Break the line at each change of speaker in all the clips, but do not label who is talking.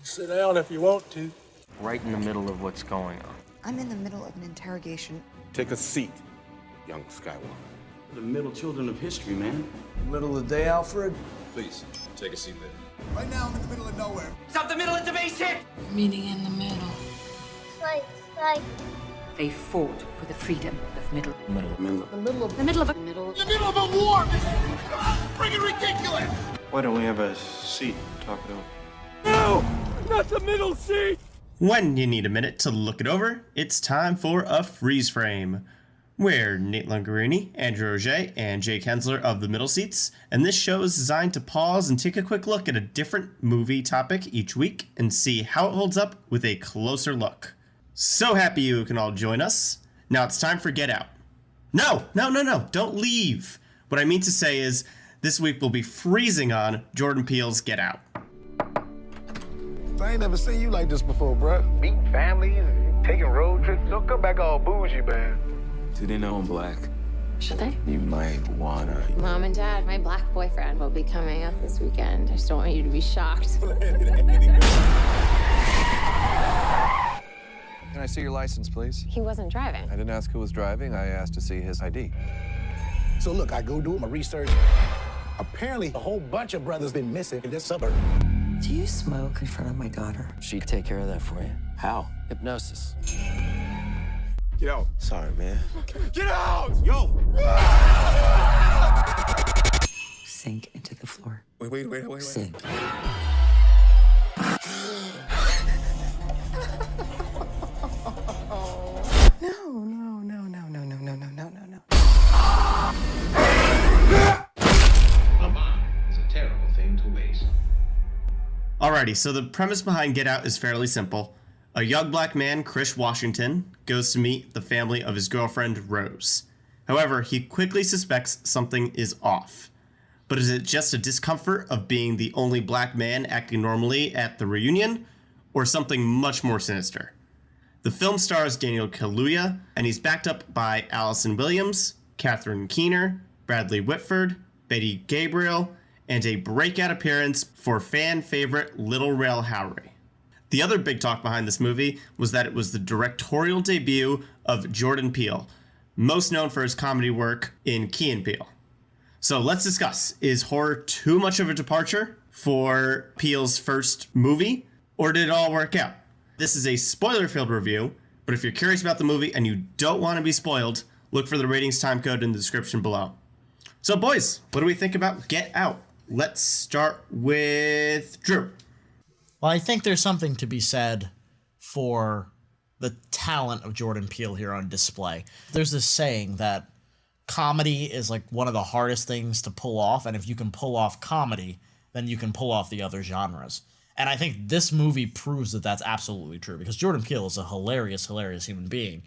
Sit down if you want to.
Right in the middle of what's going on.
I'm in the middle of an interrogation.
Take a seat, young Skywalker.
The middle children of history, man.
Middle of the day, Alfred?
Please, take a seat there.
Right now, I'm in the middle of nowhere.
Stop the middle of the base hit!
Meeting in the middle.
Like.
They fought for the freedom of middle.
The middle of
The middle of a middle.
In the middle of a war! This is freaking ridiculous!
Why don't we have a seat and talk it over?
No! Not the middle seat!
When you need a minute to look it over, it's time for a freeze frame. We're Nate Longarini, Andrew Roget, and Jake Hensler of the Middle Seats, and this show is designed to pause and take a quick look at a different movie topic each week and see how it holds up with a closer look. So happy you can all join us. Now it's time for Get Out. No, don't leave. What I mean to say is, this week we'll be freezing on Jordan Peele's Get Out.
I ain't never seen you like this before, bruh.
Meeting families, taking road trips. Don't come back all bougie, man.
Do they know I'm black?
Should they?
You might wanna.
Mom and Dad, my black boyfriend will be coming up this weekend. I just don't want you to be shocked.
Can I see your license, please?
He wasn't driving.
I didn't ask who was driving. I asked to see his ID.
So look, I go do my research. Apparently, a whole bunch of brothers been missing in this suburb.
Do you smoke in front of my daughter?
She'd take care of that for you.
How?
Hypnosis.
Get out.
Sorry, man.
Get out! Yo!
Sink into the floor.
Wait.
Sink. No.
A bomb is a terrible thing to waste.
Alrighty, so the premise behind Get Out is fairly simple. A young black man, Chris Washington, goes to meet the family of his girlfriend, Rose. However, he quickly suspects something is off. But is it just a discomfort of being the only black man acting normally at the reunion, or something much more sinister? The film stars Daniel Kaluuya, and he's backed up by Allison Williams, Catherine Keener, Bradley Whitford, Betty Gabriel, and a breakout appearance for fan favorite Little Rel Howery. The other big talk behind this movie was that it was the directorial debut of Jordan Peele, most known for his comedy work in Key and Peele. So let's discuss, is horror too much of a departure for Peele's first movie, or did it all work out? This is a spoiler-filled review, but if you're curious about the movie and you don't want to be spoiled, look for the ratings time code in the description below. So boys, what do we think about Get Out? Let's start with Drew.
Well, I think there's something to be said for the talent of Jordan Peele here on display. There's this saying that comedy is like one of the hardest things to pull off, and if you can pull off comedy, then you can pull off the other genres. And I think this movie proves that that's absolutely true, because Jordan Peele is a hilarious human being.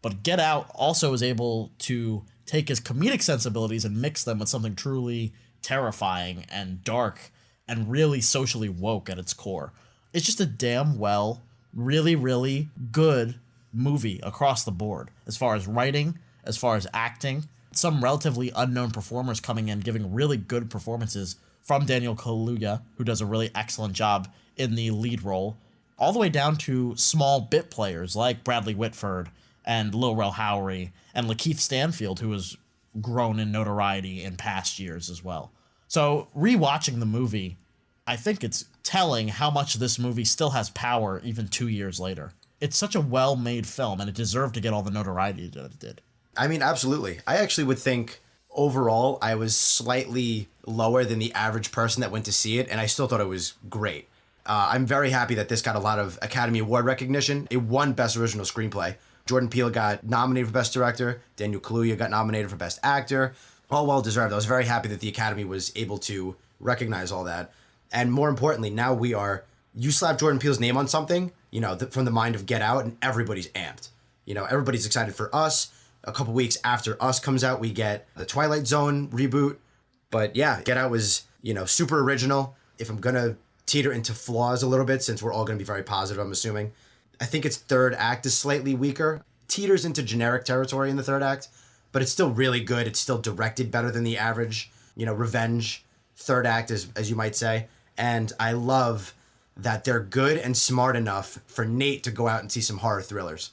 But Get Out also is able to take his comedic sensibilities and mix them with something truly terrifying and dark and really socially woke at its core. It's just a damn well, really good movie across the board, as far as writing, as far as acting. Some relatively unknown performers coming in, giving really good performances, from Daniel Kaluuya, who does a really excellent job in the lead role, all the way down to small bit players like Bradley Whitford and Lil Rel Howery and Lakeith Stanfield, who has grown in notoriety in past years as well. So rewatching the movie, I think it's telling how much this movie still has power even 2 years later. It's such a well-made film, and it deserved to get all the notoriety that it did.
I mean, absolutely. I actually would think overall I was slightly lower than the average person that went to see it, and I still thought it was great. I'm very happy that this got a lot of Academy Award recognition. It won Best Original Screenplay. Jordan Peele got nominated for Best Director. Daniel Kaluuya got nominated for Best Actor. All well deserved. I was very happy that the Academy was able to recognize all that. And more importantly, now you slap Jordan Peele's name on something, from the mind of Get Out, and everybody's amped. Everybody's excited for Us. A couple weeks after Us comes out, we get the Twilight Zone reboot. But yeah, Get Out was, super original. If I'm going to teeter into flaws a little bit, since we're all going to be very positive, I'm assuming, I think its third act is slightly weaker. Teeters into generic territory in the third act, but it's still really good. It's still directed better than the average, revenge third act, as you might say. And I love that they're good and smart enough for Nate to go out and see some horror thrillers.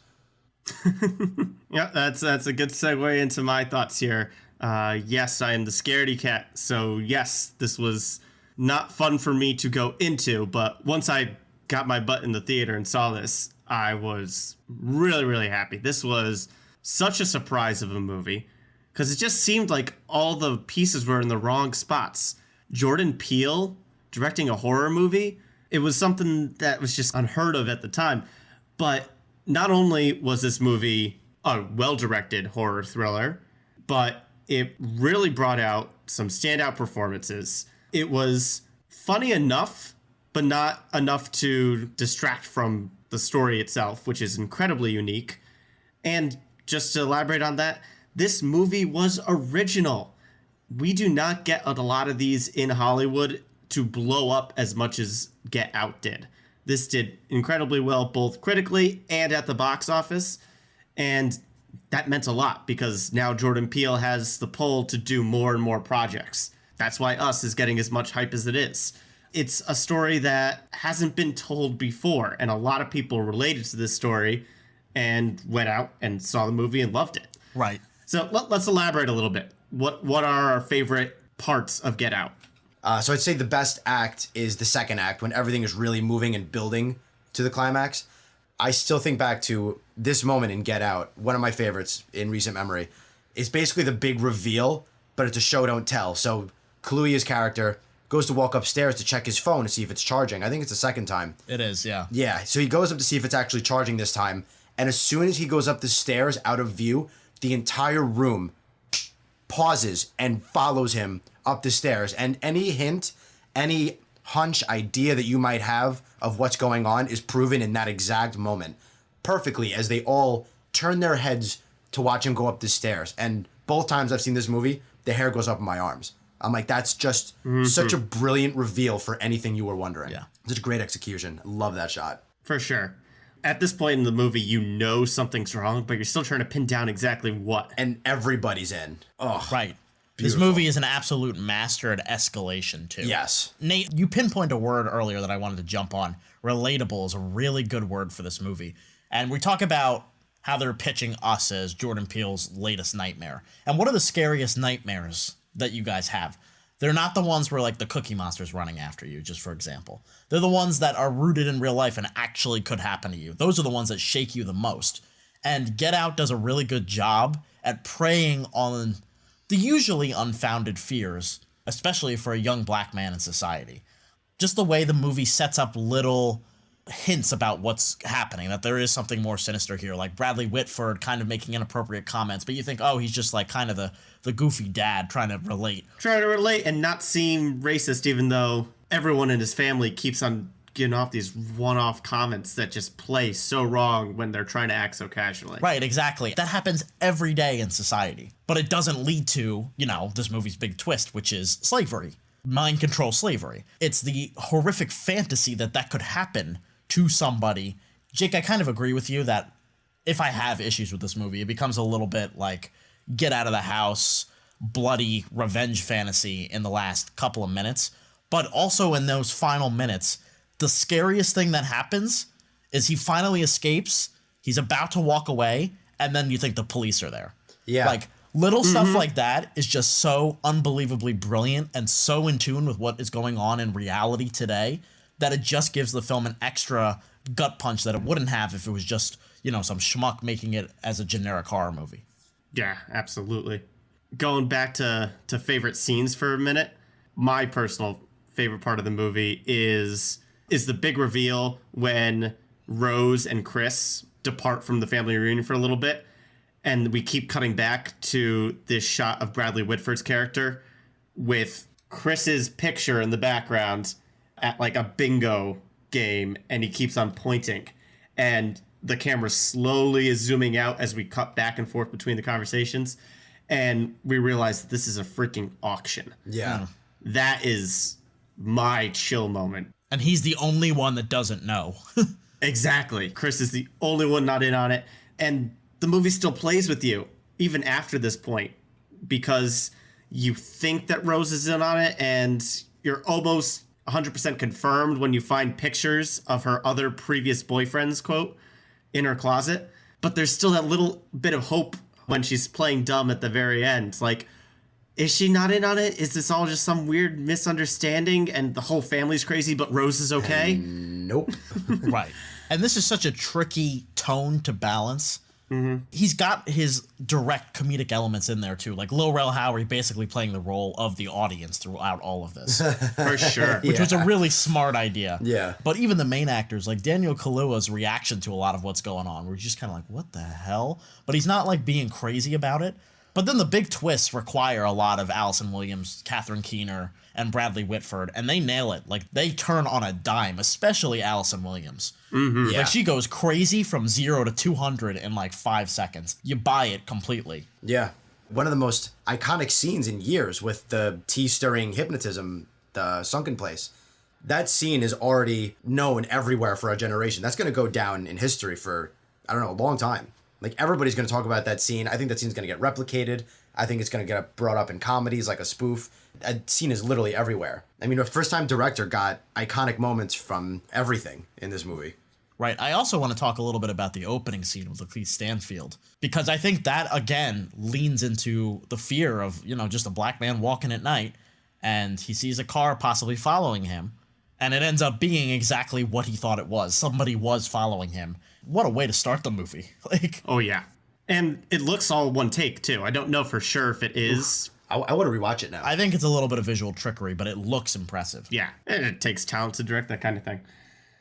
Yeah, that's a good segue into my thoughts here. Yes, I am the scaredy cat. So yes, this was not fun for me to go into, but once I got my butt in the theater and saw this, I was really, really happy. This was such a surprise of a movie because it just seemed like all the pieces were in the wrong spots. Jordan Peele directing a horror movie, it was something that was just unheard of at the time. But not only was this movie a well-directed horror thriller, but it really brought out some standout performances. It was funny enough, but not enough to distract from the story itself, which is incredibly unique. And just to elaborate on that, this movie was original. We do not get a lot of these in Hollywood to blow up as much as Get Out did. This did incredibly well, both critically and at the box office. And that meant a lot because now Jordan Peele has the pull to do more and more projects. That's why Us is getting as much hype as it is. It's a story that hasn't been told before, and a lot of people related to this story and went out and saw the movie and loved it.
Right.
So let's elaborate a little bit. What are our favorite parts of Get Out?
So I'd say the best act is the second act when everything is really moving and building to the climax. I still think back to this moment in Get Out, one of my favorites in recent memory. It's basically the big reveal, but it's a show don't tell. So Kaluuya's character goes to walk upstairs to check his phone to see if it's charging. I think it's the second time.
It is, yeah.
Yeah, so he goes up to see if it's actually charging this time. And as soon as he goes up the stairs out of view, the entire room pauses and follows him up the stairs. And any hint, any hunch, idea that you might have of what's going on is proven in that exact moment perfectly as they all turn their heads to watch him go up the stairs. And both times I've seen this movie, the hair goes up in my arms. I'm like, that's just such a brilliant reveal for anything you were wondering.
Yeah.
Such a great execution. Love that shot.
For sure. At this point in the movie, you know something's wrong, but you're still trying to pin down exactly what.
And everybody's in. Oh,
right.
Beautiful.
This movie is an absolute master at escalation, too.
Yes.
Nate, you pinpointed a word earlier that I wanted to jump on. Relatable is a really good word for this movie. And we talk about how they're pitching Us as Jordan Peele's latest nightmare. And what are the scariest nightmares that you guys have? They're not the ones where, like, the Cookie Monster's running after you, just for example. They're the ones that are rooted in real life and actually could happen to you. Those are the ones that shake you the most. And Get Out does a really good job at preying on the usually unfounded fears, especially for a young black man in society. Just the way the movie sets up little hints about what's happening, that there is something more sinister here, like Bradley Whitford kind of making inappropriate comments, but you think, oh, he's just like kind of the goofy dad trying to relate.
Trying to relate and not seem racist, even though everyone in his family keeps on getting off these one-off comments that just play so wrong when they're trying to act so casually.
Right, exactly. That happens every day in society. But it doesn't lead to, you know, this movie's big twist, which is slavery. Mind control slavery. It's the horrific fantasy that could happen to somebody. Jake, I kind of agree with you that if I have issues with this movie, it becomes a little bit like get out of the house, bloody revenge fantasy in the last couple of minutes. But also in those final minutes, the scariest thing that happens is he finally escapes, he's about to walk away, and then you think the police are there.
Yeah.
Like, little stuff like that is just so unbelievably brilliant and so in tune with what is going on in reality today that it just gives the film an extra gut punch that it wouldn't have if it was just, you know, some schmuck making it as a generic horror movie.
Yeah, absolutely. Going back to favorite scenes for a minute, my personal favorite part of the movie is the big reveal when Rose and Chris depart from the family reunion for a little bit, and we keep cutting back to this shot of Bradley Whitford's character with Chris's picture in the background at like a bingo game, and he keeps on pointing, and the camera slowly is zooming out as we cut back and forth between the conversations, and we realize that this is a freaking auction.
Yeah.
That is my chill moment.
And he's the only one that doesn't know.
Exactly. Chris is the only one not in on it. And the movie still plays with you, even after this point, because you think that Rose is in on it, and you're almost 100% confirmed when you find pictures of her other previous boyfriends, quote, in her closet. But there's still that little bit of hope when she's playing dumb at the very end. Like, is she not in on it? Is this all just some weird misunderstanding and the whole family's crazy, but Rose is okay?
Nope.
Right. And this is such a tricky tone to balance. He's got his direct comedic elements in there too, like Lil Rel Howery basically playing the role of the audience throughout all of this.
For sure.
Which was a really smart idea.
Yeah.
But even the main actors, like Daniel Kaluuya's reaction to a lot of what's going on, we're just kind of like, what the hell? But he's not like being crazy about it. But then the big twists require a lot of Allison Williams, Catherine Keener, and Bradley Whitford, and they nail it. Like, they turn on a dime, especially Allison Williams.
Yeah.
Like, she goes crazy from 0 to 200 in like 5 seconds. You buy it completely.
Yeah. One of the most iconic scenes in years with the tea-stirring hypnotism, the sunken place. That scene is already known everywhere for a generation. That's going to go down in history for, I don't know, a long time. Like, everybody's going to talk about that scene. I think that scene's going to get replicated. I think it's going to get brought up in comedies like a spoof. That scene is literally everywhere. I mean, a first-time director got iconic moments from everything in this movie.
Right. I also want to talk a little bit about the opening scene with Lakeith Stanfield, because I think that, again, leans into the fear of, you know, just a black man walking at night, and he sees a car possibly following him, and it ends up being exactly what he thought it was. Somebody was following him. What a way to start the movie. Like,
oh, yeah. And it looks all one take, too. I don't know for sure if it is.
I want to rewatch it now.
I think it's a little bit of visual trickery, but it looks impressive.
Yeah, and it takes talent to direct that kind of thing.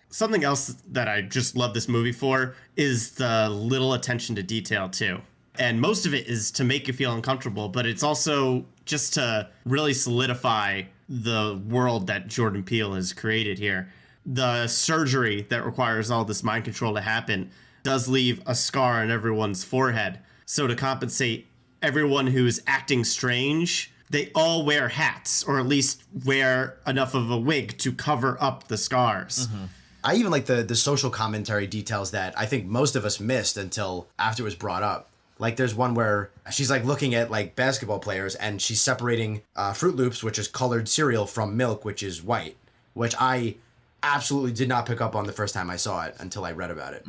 Something else that I just love this movie for is the little attention to detail, too. And most of it is to make you feel uncomfortable, but it's also just to really solidify the world that Jordan Peele has created here. The surgery that requires all this mind control to happen does leave a scar on everyone's forehead. So to compensate everyone who's acting strange, they all wear hats, or at least wear enough of a wig to cover up the scars.
I even like the social commentary details that I think most of us missed until after it was brought up. Like, there's one where she's like looking at like basketball players, and she's separating Fruit Loops, which is colored cereal, from milk, which is white, which I absolutely did not pick up on the first time I saw it until I read about it.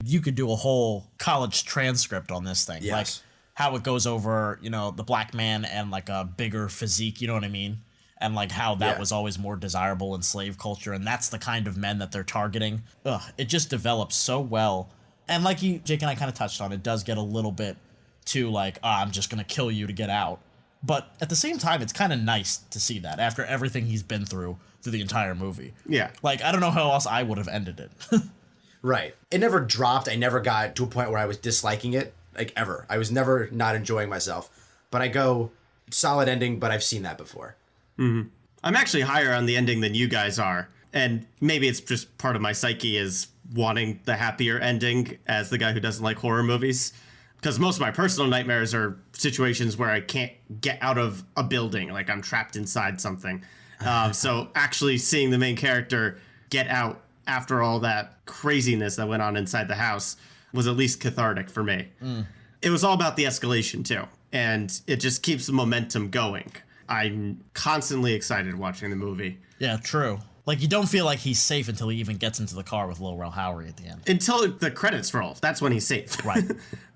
You could do a whole college transcript on this thing.
Yes.
Like how it goes over, you know, the black man and like a bigger physique, you know what I mean? And like how that was always more desirable in slave culture, and that's the kind of men that they're targeting. It just develops so well. And like Jake and I kind of touched on, it does get a little bit too like, I'm just gonna kill you to get out. But at the same time, it's kind of nice to see that after everything he's been through the entire movie.
Yeah.
Like, I don't know how else I would have ended it.
Right. It never dropped. I never got to a point where I was disliking it, like, ever. I was never not enjoying myself. But I go, solid ending, but I've seen that before.
I'm actually higher on the ending than you guys are. And maybe it's just part of my psyche is wanting the happier ending as the guy who doesn't like horror movies. Because most of my personal nightmares are situations where I can't get out of a building, like I'm trapped inside something. So actually seeing the main character get out after all that craziness that went on inside the house was at least cathartic for me. It was all about the escalation, too. And it just keeps the momentum going. I'm constantly excited watching the movie.
Yeah, true. Like, you don't feel like he's safe until he even gets into the car with Lil Rel Howery at the end.
Until the credits roll. That's when he's safe.
Right.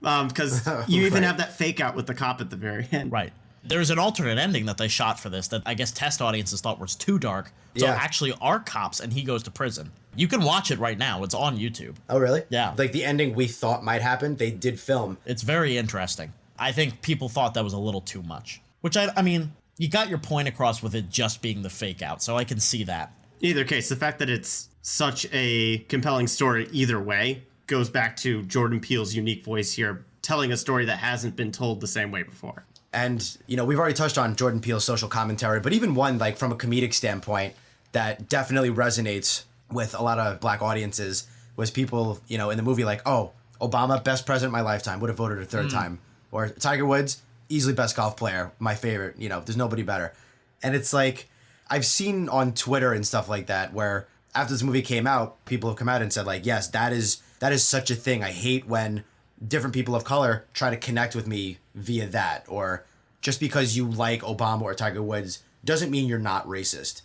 Because you even have that fake out with the cop at the very end.
Right. There's an alternate ending that they shot for this that I guess test audiences thought was too dark. So it actually are cops and he goes to prison. You can watch it right now. It's on YouTube.
Oh, really?
Yeah.
Like, the ending we thought might happen, they did film.
It's very interesting. I think people thought that was a little too much. Which, I mean, you got your point across with it just being the fake out, so I can see that.
Either case, the fact that it's such a compelling story either way goes back to Jordan Peele's unique voice here, telling a story that hasn't been told the same way before.
And, you know, we've already touched on Jordan Peele's social commentary, but even one, like, from a comedic standpoint that definitely resonates with a lot of black audiences was people, you know, in the movie like, oh, Obama, best president of my lifetime, would have voted a third time. Or Tiger Woods, easily best golf player, my favorite, you know, there's nobody better. And it's like, I've seen on Twitter and stuff like that where after this movie came out, people have come out and said like, yes, that is such a thing. I hate when different people of color try to connect with me via that, or just because you like Obama or Tiger Woods doesn't mean you're not racist.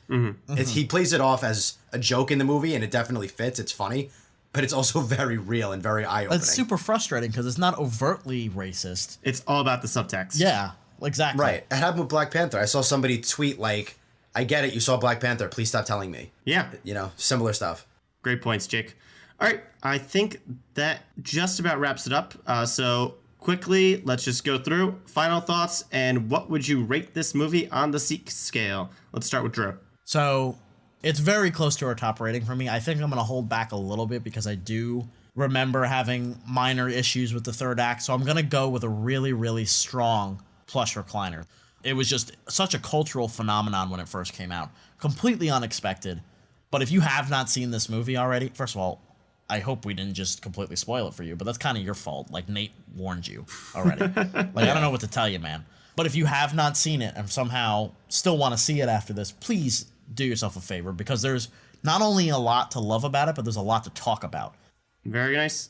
He plays it off as a joke in the movie, and it definitely fits. It's funny, but it's also very real and very eye-opening.
It's super frustrating because it's not overtly racist.
It's all about the subtext.
Yeah, exactly.
Right. It happened with Black Panther. I saw somebody tweet like, I get it, you saw Black Panther, please stop telling me.
Yeah.
You know, similar stuff.
Great points, Jake. All right, I think that just about wraps it up. So quickly, let's just go through final thoughts and what would you rate this movie on the Seek scale? Let's start with Drew.
So it's very close to our top rating for me. I think I'm going to hold back a little bit because I do remember having minor issues with the third act. So I'm going to go with a really, really strong plush recliner. It was just such a cultural phenomenon when it first came out. Completely unexpected. But if you have not seen this movie already, first of all, I hope we didn't just completely spoil it for you, but that's kind of your fault. Like, Nate warned you already. I don't know what to tell you, man. But if you have not seen it and somehow still want to see it after this, please do yourself a favor, because there's not only a lot to love about it, but there's a lot to talk about.
Very nice.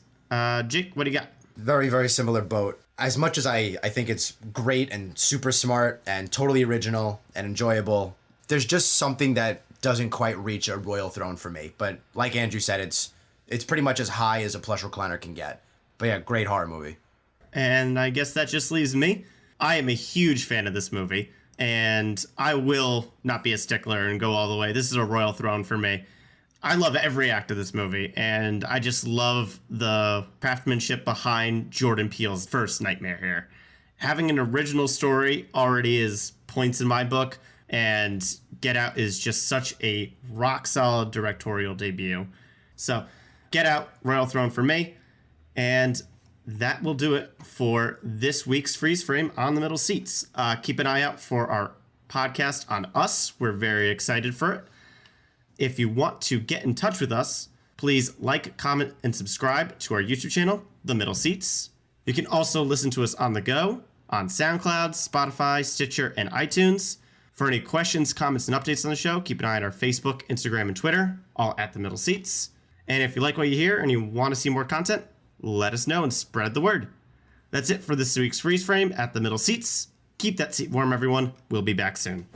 Jake, what do you got?
Very, very similar boat. As much as I think it's great and super smart and totally original and enjoyable, there's just something that doesn't quite reach a royal throne for me. But like Andrew said, it's pretty much as high as a plush recliner can get. But yeah, great horror movie.
And I guess that just leaves me. I am a huge fan of this movie, and I will not be a stickler and go all the way. This is a royal throne for me. I love every act of this movie, and I just love the craftsmanship behind Jordan Peele's first Nightmare here. Having an original story already is points in my book, and Get Out is just such a rock-solid directorial debut. So, Get Out, royal throne for me, and that will do it for this week's Freeze Frame on the Middle Seats. Keep an eye out for our podcast on Us. We're very excited for it. If you want to get in touch with us, please like, comment, and subscribe to our YouTube channel, The Middle Seats. You can also listen to us on the go on SoundCloud, Spotify, Stitcher, and iTunes. For any questions, comments, and updates on the show, keep an eye on our Facebook, Instagram, and Twitter, all at The Middle Seats. And if you like what you hear and you want to see more content, let us know and spread the word. That's it for this week's Freeze Frame at The Middle Seats. Keep that seat warm, everyone. We'll be back soon.